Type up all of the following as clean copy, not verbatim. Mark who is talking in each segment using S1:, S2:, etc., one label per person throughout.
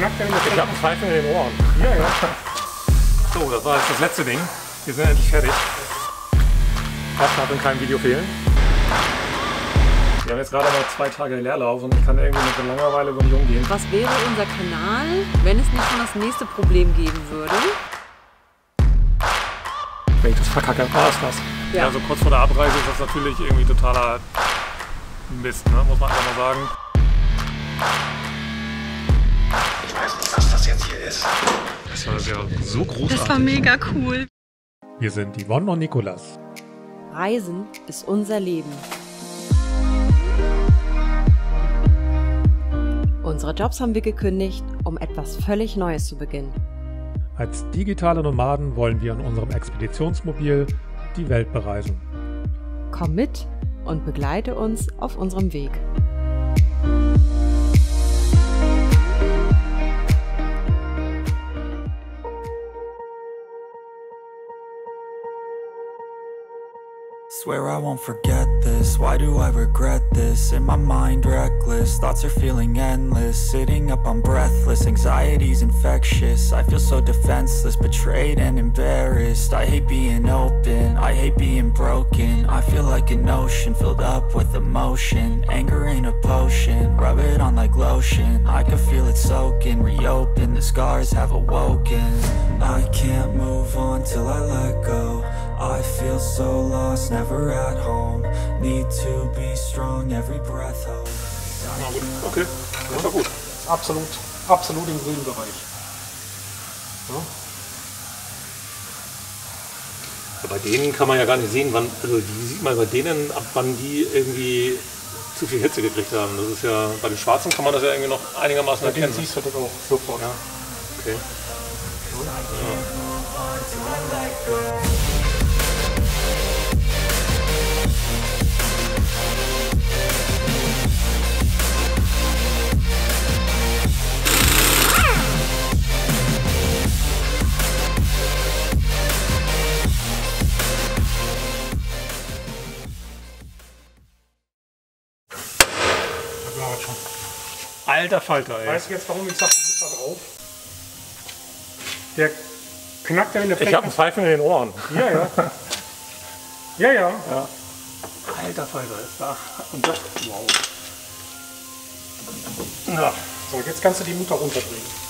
S1: knackt er in der
S2: Ich habe einen Pfeifen in den Ohren.
S1: Ja, ja.
S2: So, das war jetzt das letzte Ding. Wir sind endlich fertig. Das darf in keinem Video fehlen. Wir haben jetzt gerade noch 2 Tage Leerlauf und ich kann irgendwie mit der Langeweile über mich umgehen.
S3: Was wäre unser Kanal, wenn es nicht schon das nächste Problem geben würde?
S2: Wenn ich das verkacke, war es das.
S3: Ja.
S2: Also kurz vor der Abreise ist das natürlich irgendwie totaler Mist, ne? Muss man einfach mal sagen.
S4: Ich weiß nicht, was das jetzt hier ist.
S2: Das war ja so großartig.
S3: Das war mega cool.
S2: Wir sind Yvonne und Nikolas.
S3: Reisen ist unser Leben. Unsere Jobs haben wir gekündigt, um etwas völlig Neues zu beginnen.
S2: Als digitale Nomaden wollen wir in unserem Expeditionsmobil die Welt bereisen.
S3: Komm mit und begleite uns auf unserem Weg.
S5: Swear I won't forget this, why do I regret this? In my mind reckless, thoughts are feeling endless. Sitting up, I'm breathless, anxiety's infectious. I feel so defenseless, betrayed and embarrassed. I hate being open, I hate being broken. I feel like an ocean filled up with emotion. Anger ain't a potion, rub it on like lotion. I can feel it soaking, reopen, the scars have awoken. I can't move on till I let go. I feel so lost, never at home. Need to be strong, every breath hold.
S2: Na gut, okay, das war gut.
S1: Absolut im grünen Bereich. Ja.
S2: Bei denen kann man ja gar nicht sehen, wann, also die sieht man bei denen, ab wann die irgendwie zu viel Hitze gekriegt haben. Das ist ja, bei den Schwarzen kann man das ja irgendwie noch einigermaßen
S1: Bei denen
S2: erkennen.
S1: siehst du das auch sofort.
S2: Ja, okay. Alter Falter, ey.
S1: Weißt du jetzt, warum ich sage, du sitzt da drauf? Der knackt ja in der
S2: Ich habe einen Pfeifen in den Ohren.
S1: Ja, ja. Ja, ja.
S2: Ja. Alter Falter ist da. Und das, wow. Ja.
S1: So, jetzt kannst du die Mutter runterdrehen.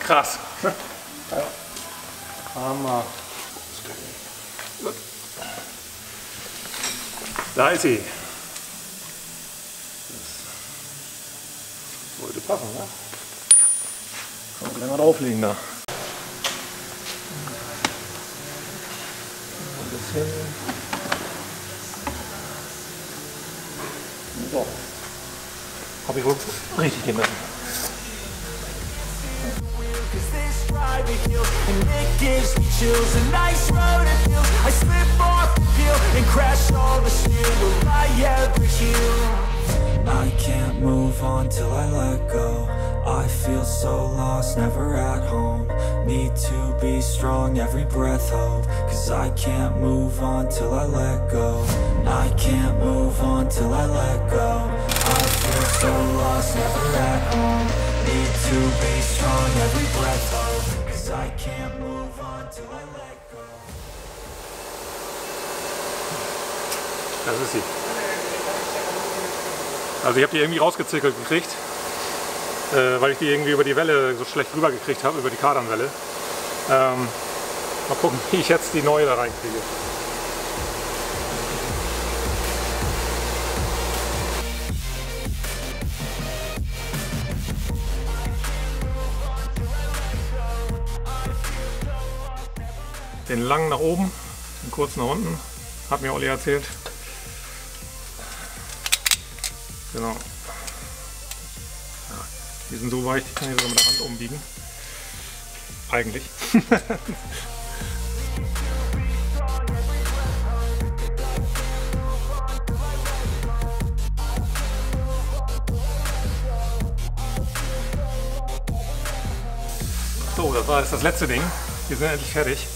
S2: Krass.
S1: Ja. Hammer.
S2: Da ist sie. Das sollte passen, ne? Kann man gleich mal drauflegen da. Ein bisschen. So. Habe ich richtig gemessen.
S5: And it gives me chills, a nice road it feels. I slip off the peel and crash all the steel. Will I ever heal? I can't move on till I let go. I feel so lost, never at home. Need to be strong, every breath hold. Cause I can't move on till I let go. I can't move on till I let go. I feel so lost, never at home. Need to be strong, every breath hold. I can't move on till I let go.
S2: Das ist sie. Also ich habe die irgendwie rausgezirkelt gekriegt, weil ich die irgendwie über die Welle so schlecht rüber gekriegt habe, über die Kardanwelle. Mal gucken, wie ich jetzt die neue da reinkriege. Den langen nach oben, den kurzen nach unten, hat mir Olli erzählt. Genau. Ja, die sind so weich, die kann ich sogar mit der Hand umbiegen. Eigentlich. So, das war jetzt das letzte Ding. Wir sind endlich fertig.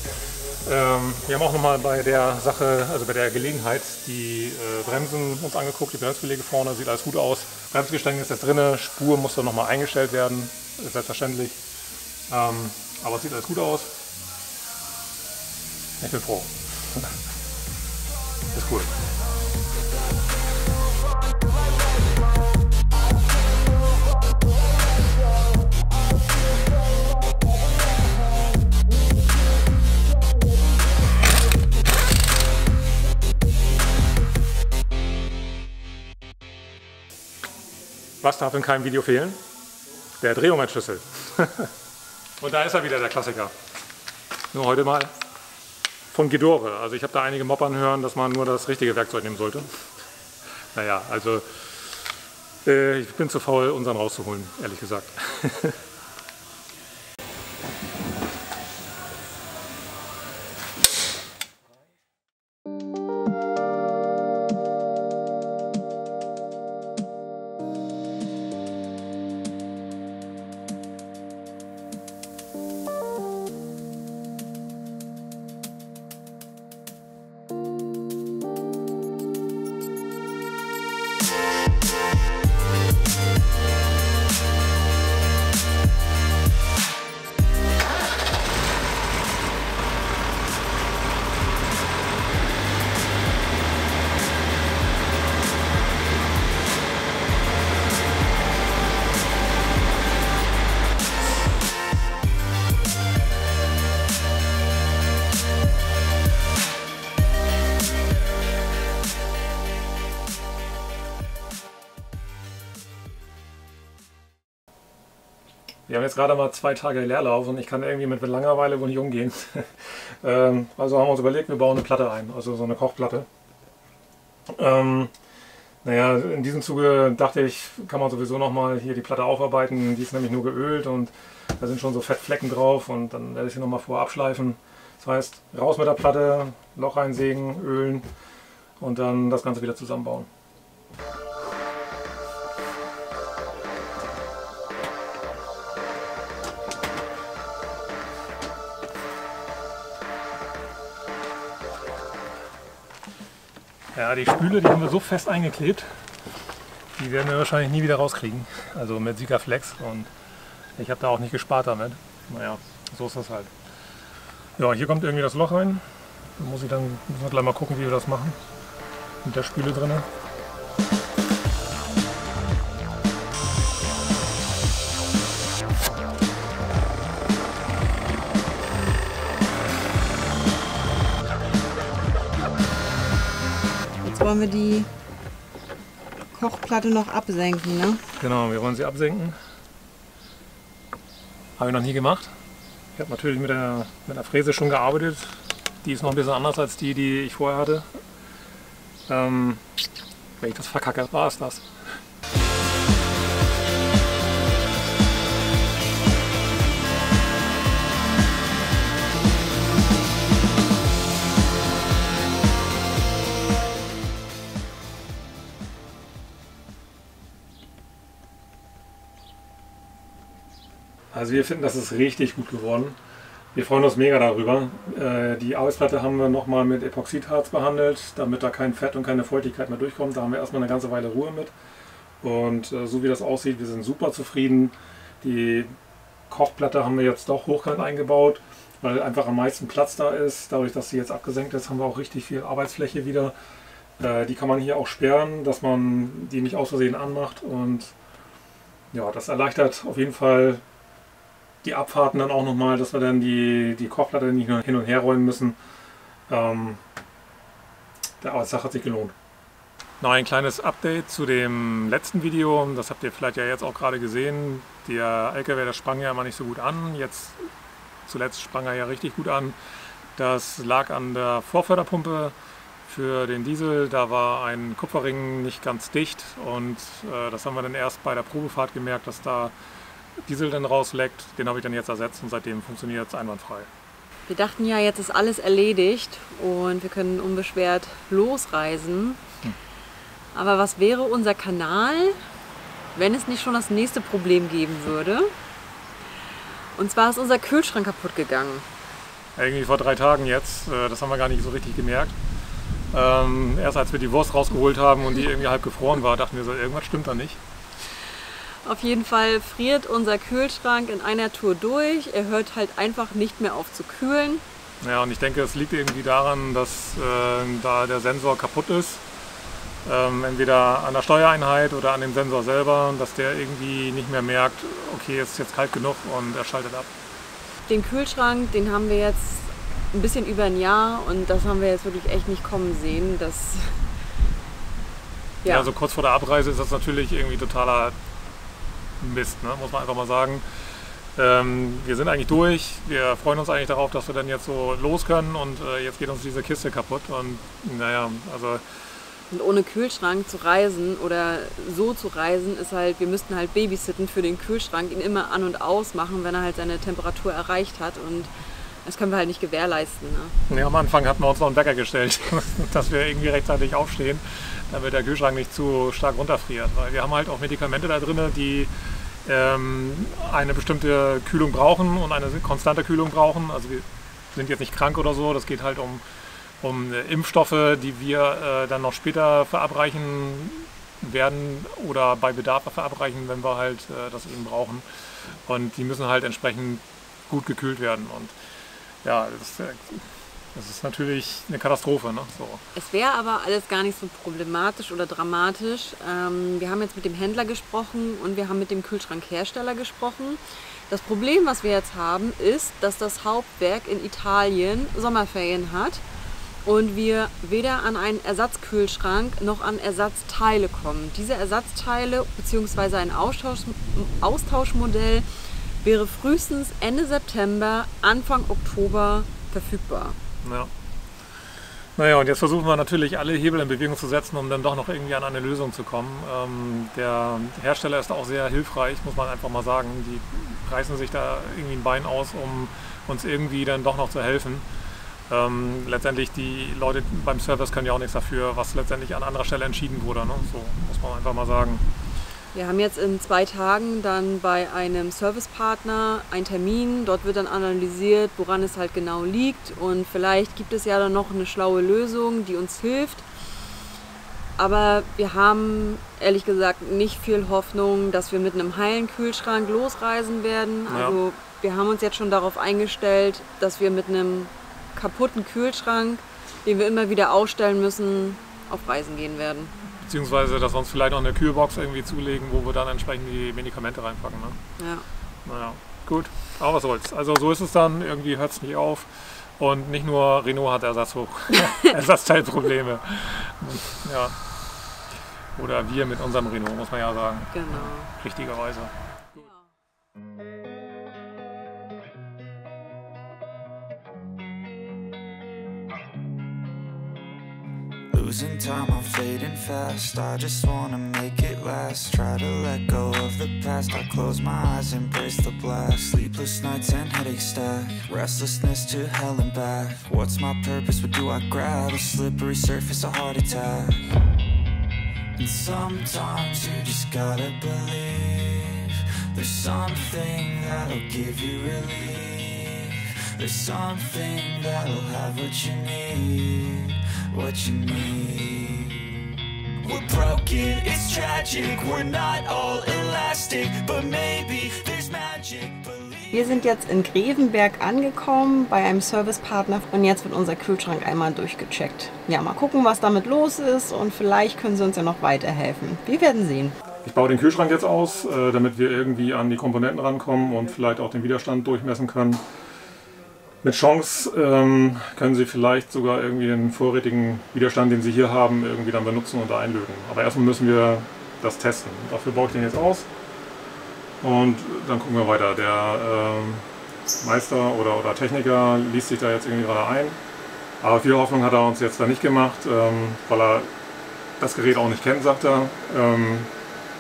S2: Wir haben auch nochmal bei der Sache, also bei der Gelegenheit, die Bremsen uns angeguckt, die Bremsbeläge vorne, sieht alles gut aus. Bremsgestänge ist jetzt drin, Spur muss dann nochmal eingestellt werden, ist selbstverständlich. Aber es sieht alles gut aus. Ich bin froh. Ist cool. Was darf in keinem Video fehlen? Der Drehmomentschlüssel. Und da ist er wieder, der Klassiker. Nur heute mal von Ghidorah. Also ich habe da einige Moppern hören, dass man nur das richtige Werkzeug nehmen sollte. Naja, also ich bin zu faul, unseren rauszuholen, ehrlich gesagt. Wir haben jetzt gerade mal 2 Tage Leerlauf und ich kann irgendwie mit Langeweile wohl nicht umgehen. Also haben wir uns überlegt, wir bauen eine Platte ein, also so eine Kochplatte. Naja, in diesem Zuge dachte ich, kann man sowieso nochmal hier die Platte aufarbeiten. Die ist nämlich nur geölt und da sind schon so Fettflecken drauf und dann werde ich sie nochmal vorher abschleifen. Das heißt, raus mit der Platte, Loch reinsägen, ölen und dann das Ganze wieder zusammenbauen. Ja, die Spüle, die haben wir so fest eingeklebt, die werden wir wahrscheinlich nie wieder rauskriegen. Also mit Sikaflex und ich habe da auch nicht gespart damit. Naja, so ist das halt. Ja, hier kommt irgendwie das Loch rein. Da müssen wir gleich mal gucken, wie wir das machen. Mit der Spüle drin.
S3: Wollen wir die Kochplatte noch absenken, ne?
S2: Genau, wir wollen sie absenken. Habe ich noch nie gemacht. Ich habe natürlich mit der Fräse schon gearbeitet. Die ist noch ein bisschen anders als die ich vorher hatte. Wenn ich das verkacke, war es das. Also wir finden, das ist richtig gut geworden. Wir freuen uns mega darüber. Die Arbeitsplatte haben wir nochmal mit Epoxidharz behandelt, damit da kein Fett und keine Feuchtigkeit mehr durchkommt. Da haben wir erstmal eine ganze Weile Ruhe mit. Und so wie das aussieht, wir sind super zufrieden. Die Kochplatte haben wir jetzt doch hochkant eingebaut, weil einfach am meisten Platz da ist. Dadurch, dass sie jetzt abgesenkt ist, haben wir auch richtig viel Arbeitsfläche wieder. Die kann man hier auch sperren, dass man die nicht aus Versehen anmacht. Und ja, das erleichtert auf jeden Fall die Abfahrten dann auch nochmal, dass wir dann die Kochplatte nicht nur hin und her räumen müssen. Der Arbeitstag hat sich gelohnt. Noch ein kleines Update zu dem letzten Video, das habt ihr vielleicht ja jetzt auch gerade gesehen. Der LKW, der sprang ja immer nicht so gut an, jetzt zuletzt sprang er ja richtig gut an. Das lag an der Vorförderpumpe für den Diesel, da war ein Kupferring nicht ganz dicht und das haben wir dann erst bei der Probefahrt gemerkt, dass da Diesel dann rausleckt. Den habe ich dann jetzt ersetzt und seitdem funktioniert es einwandfrei.
S3: Wir dachten ja, jetzt ist alles erledigt und wir können unbeschwert losreisen. Aber was wäre unser Kanal, wenn es nicht schon das nächste Problem geben würde? Und zwar ist unser Kühlschrank kaputt gegangen.
S2: Irgendwie vor 3 Tagen jetzt, das haben wir gar nicht so richtig gemerkt. Erst als wir die Wurst rausgeholt haben und die irgendwie halb gefroren war, dachten wir so, irgendwas stimmt da nicht.
S3: Auf jeden Fall friert unser Kühlschrank in einer Tour durch. Er hört halt einfach nicht mehr auf zu kühlen.
S2: Ja, und ich denke, es liegt irgendwie daran, dass da der Sensor kaputt ist. Entweder an der Steuereinheit oder an dem Sensor selber, dass der irgendwie nicht mehr merkt, okay, es ist jetzt kalt genug und er schaltet ab.
S3: Den Kühlschrank, den haben wir jetzt ein bisschen über ein Jahr und das haben wir jetzt wirklich echt nicht kommen sehen. Das,
S2: ja, so kurz vor der Abreise ist das natürlich irgendwie totaler Mist, ne? Muss man einfach mal sagen. Wir sind eigentlich durch, wir freuen uns eigentlich darauf, dass wir dann jetzt so los können und jetzt geht uns diese Kiste kaputt und naja, also...
S3: Und ohne Kühlschrank zu reisen oder so zu reisen, ist halt, wir müssten halt babysitten für den Kühlschrank, ihn immer an- und ausmachen, wenn er halt seine Temperatur erreicht hat und das können wir halt nicht gewährleisten. Ne?
S2: Ja, am Anfang hatten wir uns noch einen Wecker gestellt, dass wir irgendwie rechtzeitig aufstehen, damit der Kühlschrank nicht zu stark runterfriert, weil wir haben halt auch Medikamente da drin, die eine bestimmte Kühlung brauchen und eine konstante Kühlung brauchen. Also wir sind jetzt nicht krank oder so, das geht halt um Impfstoffe, die wir dann noch später verabreichen werden oder bei Bedarf verabreichen, wenn wir halt das eben brauchen. Und die müssen halt entsprechend gut gekühlt werden. Und ja, das ist natürlich eine Katastrophe. Ne? So.
S3: Es wäre aber alles gar nicht so problematisch oder dramatisch. Wir haben jetzt mit dem Händler gesprochen und wir haben mit dem Kühlschrankhersteller gesprochen. Das Problem, was wir jetzt haben, ist, dass das Hauptwerk in Italien Sommerferien hat und wir weder an einen Ersatzkühlschrank noch an Ersatzteile kommen. Diese Ersatzteile bzw. ein Austauschmodell wäre frühestens Ende September, Anfang Oktober verfügbar.
S2: Ja. Naja, und jetzt versuchen wir natürlich alle Hebel in Bewegung zu setzen, um dann doch noch irgendwie an eine Lösung zu kommen. Der Hersteller ist auch sehr hilfreich, muss man einfach mal sagen. Die reißen sich da irgendwie ein Bein aus, um uns irgendwie dann doch noch zu helfen. Letztendlich die Leute beim Service können ja auch nichts dafür, was letztendlich an anderer Stelle entschieden wurde. Ne? So muss man einfach mal sagen.
S3: Wir haben jetzt in 2 Tagen dann bei einem Servicepartner einen Termin. Dort wird dann analysiert, woran es halt genau liegt. Und vielleicht gibt es ja dann noch eine schlaue Lösung, die uns hilft. Aber wir haben ehrlich gesagt nicht viel Hoffnung, dass wir mit einem heilen Kühlschrank losreisen werden.
S2: Ja.
S3: Also wir haben uns jetzt schon darauf eingestellt, dass wir mit einem kaputten Kühlschrank, den wir immer wieder ausstellen müssen, auf Reisen gehen werden.
S2: Beziehungsweise, dass wir uns vielleicht noch eine Kühlbox irgendwie zulegen, wo wir dann entsprechend die Medikamente reinpacken. Ne?
S3: Ja.
S2: Naja, gut, aber was soll's. Also so ist es dann, irgendwie hört es nicht auf. Und nicht nur Renault hat Ersatzteilprobleme. Ja. Oder wir mit unserem Renault, muss man ja sagen.
S3: Genau.
S2: Richtigerweise.
S5: Losing time, I'm fading fast. I just wanna make it last. Try to let go of the past. I close my eyes, embrace the blast. Sleepless nights and headaches stack. Restlessness to hell and back. What's my purpose? What do I grab? A slippery surface, a heart attack. And sometimes you just gotta believe there's something that'll give you relief. There's something that'll have what you need. What you need. We're broken, it's tragic. We're not all elastic, but maybe there's magic.
S3: Wir sind jetzt in Grevenberg angekommen bei einem Servicepartner und jetzt wird unser Kühlschrank einmal durchgecheckt. Ja, mal gucken, was damit los ist und vielleicht können sie uns ja noch weiterhelfen. Wir werden sehen.
S2: Ich baue den Kühlschrank jetzt aus, damit wir irgendwie an die Komponenten rankommen und vielleicht auch den Widerstand durchmessen können. Mit Chance können Sie vielleicht sogar irgendwie den vorrätigen Widerstand, den Sie hier haben, irgendwie dann benutzen und da einlöten. Aber erstmal müssen wir das testen. Dafür baue ich den jetzt aus und dann gucken wir weiter. Der Meister oder Techniker liest sich da jetzt irgendwie gerade ein. Aber viel Hoffnung hat er uns jetzt da nicht gemacht, weil er das Gerät auch nicht kennt, sagt er.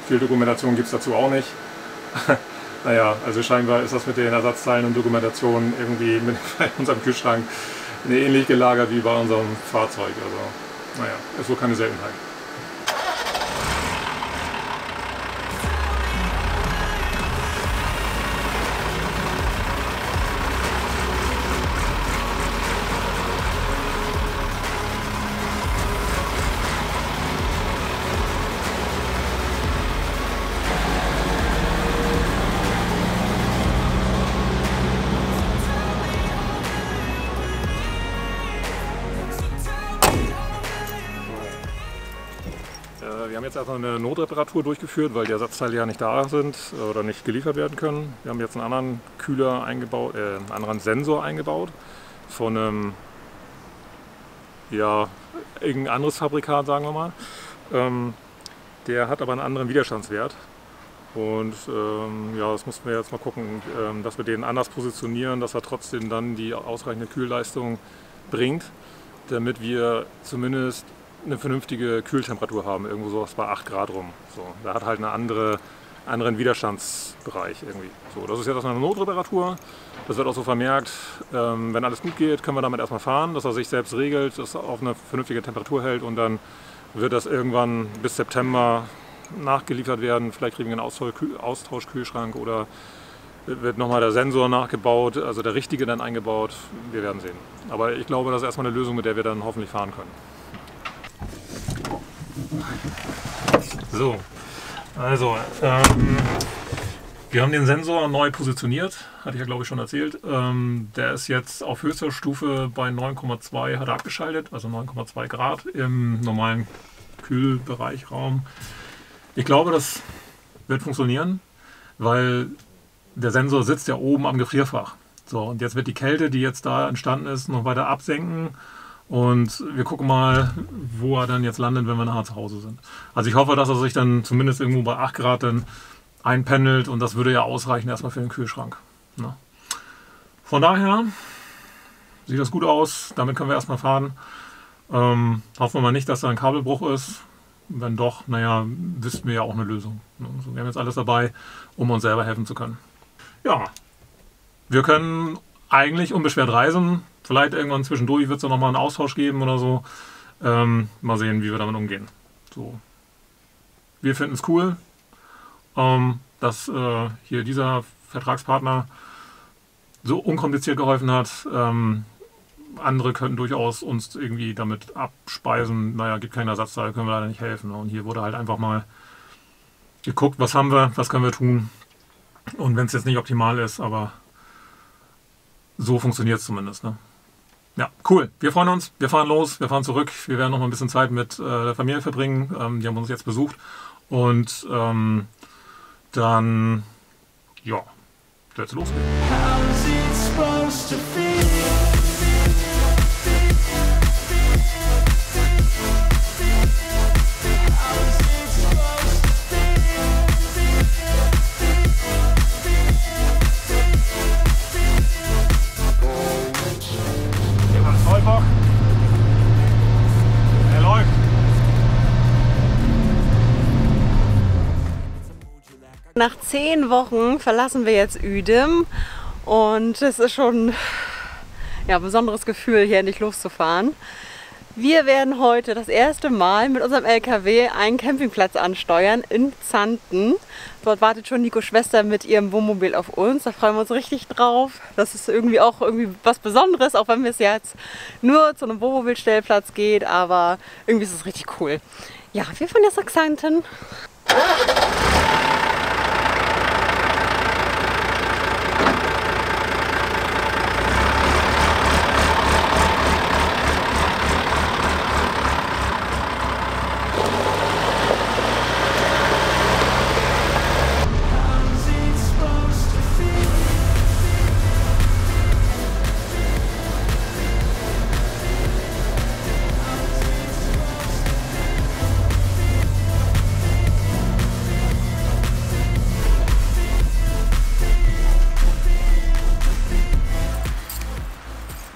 S2: Viel Dokumentation gibt es dazu auch nicht. Naja, also scheinbar ist das mit den Ersatzteilen und Dokumentationen irgendwie bei unserem Kühlschrank ähnlich gelagert wie bei unserem Fahrzeug. Also, naja, ist wohl keine Seltenheit. Wir haben jetzt erstmal eine Notreparatur durchgeführt, weil die Ersatzteile ja nicht da sind oder nicht geliefert werden können. Wir haben jetzt einen anderen Kühler eingebaut, einen anderen Sensor eingebaut von einem, ja, irgendein anderes Fabrikat, sagen wir mal. Der hat aber einen anderen Widerstandswert. Und ja, das mussten wir jetzt mal gucken, dass wir den anders positionieren, dass er trotzdem dann die ausreichende Kühlleistung bringt, damit wir zumindest eine vernünftige Kühltemperatur haben, irgendwo sowas bei 8 Grad rum. So, der hat halt einen anderen Widerstandsbereich irgendwie. So, das ist jetzt erstmal eine Notreparatur. Das wird auch so vermerkt, wenn alles gut geht, können wir damit erstmal fahren, dass er sich selbst regelt, dass er auf eine vernünftige Temperatur hält und dann wird das irgendwann bis September nachgeliefert werden. Vielleicht kriegen wir einen Austauschkühlschrank oder wird nochmal der Sensor nachgebaut, also der richtige dann eingebaut. Wir werden sehen. Aber ich glaube, das ist erstmal eine Lösung, mit der wir dann hoffentlich fahren können. So, also wir haben den Sensor neu positioniert, hatte ich ja glaube ich schon erzählt. Der ist jetzt auf höchster Stufe bei 9,2 hat er abgeschaltet, also 9,2 Grad im normalen Kühlbereichraum. Ich glaube, das wird funktionieren, weil der Sensor sitzt ja oben am Gefrierfach. So, und jetzt wird die Kälte, die jetzt da entstanden ist, noch weiter absenken. Und wir gucken mal, wo er dann jetzt landet, wenn wir nachher zu Hause sind. Also ich hoffe, dass er sich dann zumindest irgendwo bei 8 Grad dann einpendelt und das würde ja ausreichen erstmal für den Kühlschrank. Ne? Von daher sieht das gut aus, damit können wir erstmal fahren. Hoffen wir mal nicht, dass da ein Kabelbruch ist. Wenn doch, naja, wüssten wir ja auch eine Lösung. Also wir haben jetzt alles dabei, um uns selber helfen zu können. Ja, wir können eigentlich unbeschwert reisen. Vielleicht irgendwann zwischendurch wird es nochmal einen Austausch geben oder so. Mal sehen, wie wir damit umgehen. So. Wir finden es cool, dass hier dieser Vertragspartner so unkompliziert geholfen hat. Andere könnten durchaus uns irgendwie damit abspeisen. Naja, gibt keinen Ersatzteil, können wir leider nicht helfen. Und hier wurde halt einfach mal geguckt, was haben wir, was können wir tun. Und wenn es jetzt nicht optimal ist, aber so funktioniert es zumindest. Ne? Ja, cool. Wir freuen uns. Wir fahren los, wir fahren zurück. Wir werden noch mal ein bisschen Zeit mit der Familie verbringen. Die haben uns jetzt besucht. Und dann, ja, wird es losgehen. Er läuft.
S3: Nach 10 Wochen verlassen wir jetzt Uedem und es ist schon ein besonderes Gefühl, hier endlich loszufahren. Wir werden heute das erste Mal mit unserem LKW einen Campingplatz ansteuern in Xanten. Dort wartet schon Nikos Schwester mit ihrem Wohnmobil auf uns. Da freuen wir uns richtig drauf. Das ist irgendwie auch was Besonderes, auch wenn es jetzt nur zu einem Wohnmobilstellplatz geht. Aber irgendwie ist es richtig cool. Ja, wir fahren jetzt nach Xanten.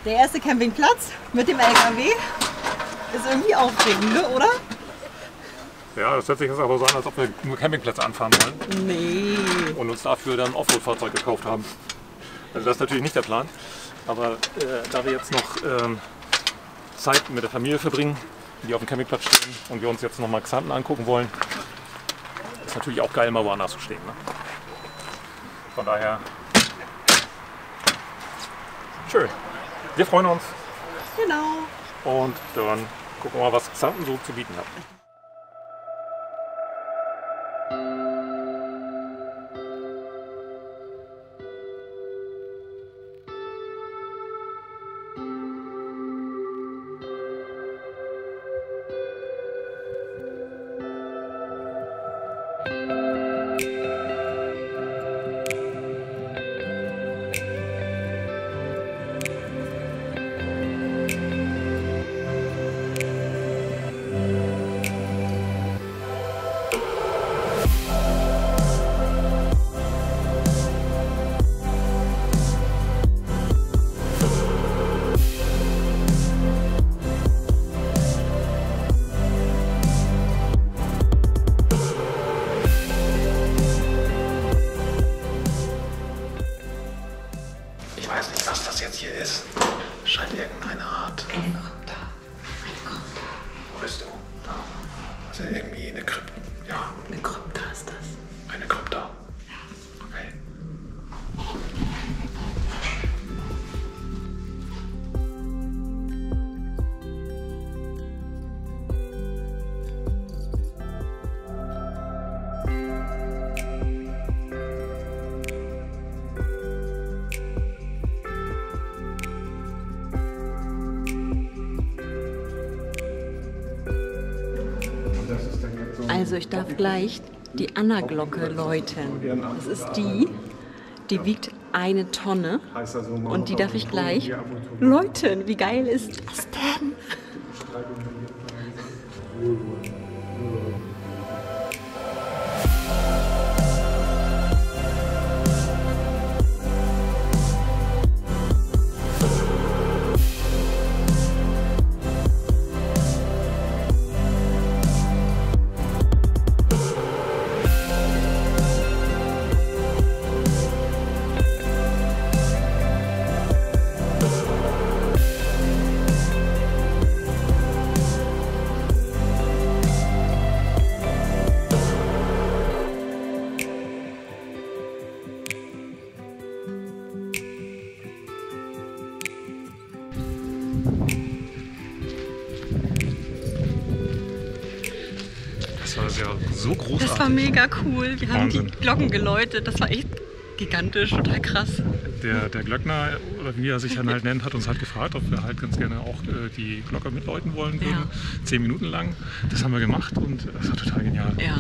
S3: Der erste Campingplatz mit dem LKW ist irgendwie aufregend, ne, oder?
S2: Ja, das hört sich jetzt aber so an, als ob wir nur Campingplätze anfahren wollen.
S3: Nee.
S2: Und uns dafür dann ein Offroad-Fahrzeug gekauft haben. Also das ist natürlich nicht der Plan. Aber da wir jetzt noch Zeit mit der Familie verbringen, die auf dem Campingplatz stehen und wir uns jetzt nochmal Xanten angucken wollen, ist natürlich auch geil, mal woanders zu stehen. Ne? Von daher schön. Wir freuen uns.
S3: Genau.
S2: Und dann gucken wir mal, was Xanten so zu bieten hat.
S4: dachte irgendwie eine Krypta. Ja.
S3: Eine Krypta ist das.
S4: Eine Krypta. Okay.
S3: Also ich darf gleich die Anna-Glocke läuten. Das ist die wiegt 1 Tonne und die darf ich gleich läuten. Wie geil ist das denn?
S2: Das war ja so großartig.
S3: Das war mega cool. Wir haben
S2: Wahnsinn.
S3: die Glocken geläutet. Das war echt gigantisch, total krass.
S2: Der Glöckner, oder wie er sich dann halt nennt, hat uns halt gefragt, ob wir halt ganz gerne auch die Glocke mitläuten wollen würden.
S3: Ja.
S2: 10 Minuten lang. Das haben wir gemacht und das war total genial.
S3: Ja.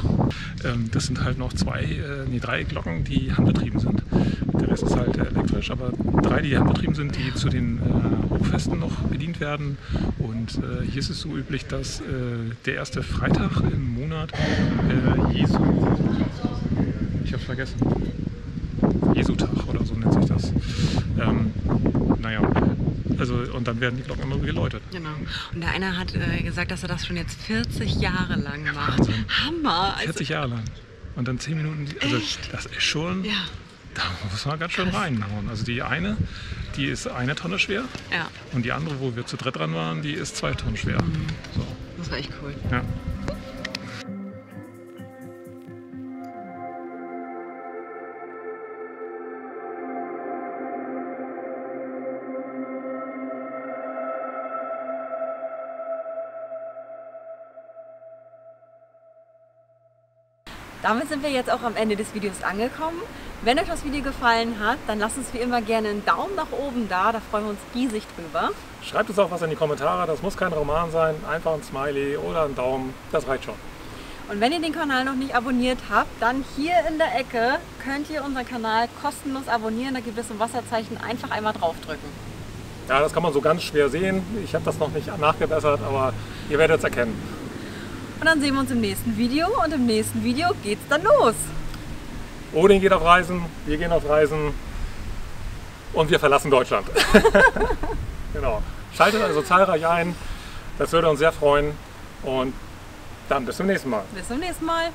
S2: Das sind halt noch 3 Glocken, die handbetrieben sind. Der Rest ist halt elektrisch, aber 3, die handbetrieben sind, die zu den Hochfesten noch bedient werden. Und hier ist es so üblich, dass der erste Freitag im Monat Jesu, ich hab's vergessen, Jesu-Tag oder so nennt sich das. Naja, also und dann werden die Glocken immer geläutet.
S3: Genau. Und der eine hat gesagt, dass er das schon jetzt 40 Jahre lang macht.
S2: Wahnsinn.
S3: Hammer!
S2: 40 Jahre lang. Und dann 10 Minuten, also
S3: Echt?
S2: das ist schon,
S3: Ja.
S2: da muss man ganz schön reinhauen. Also die eine, die ist 1 Tonne schwer
S3: Ja,
S2: und die andere, wo wir zu dritt dran waren, die ist 2 Tonnen schwer. So,
S3: das war echt cool.
S2: ja.
S3: Damit sind wir jetzt auch am Ende des Videos angekommen. Wenn euch das Video gefallen hat, dann lasst uns wie immer gerne einen Daumen nach oben da, da freuen wir uns riesig drüber.
S2: Schreibt uns auch was in die Kommentare, das muss kein Roman sein, einfach ein Smiley oder ein Daumen, das reicht schon.
S3: Und wenn ihr den Kanal noch nicht abonniert habt, dann hier in der Ecke könnt ihr unseren Kanal kostenlos abonnieren. Da gibt es ein Wasserzeichen, einfach einmal draufdrücken.
S2: Ja, das kann man so ganz schwer sehen, ich habe das noch nicht nachgebessert, aber ihr werdet es erkennen.
S3: Und dann sehen wir uns im nächsten Video und im nächsten Video geht's dann los.
S2: Odin geht auf Reisen, wir gehen auf Reisen und wir verlassen Deutschland. Genau. Schaltet also zahlreich ein, das würde uns sehr freuen und dann bis zum nächsten Mal.
S3: Bis zum nächsten Mal.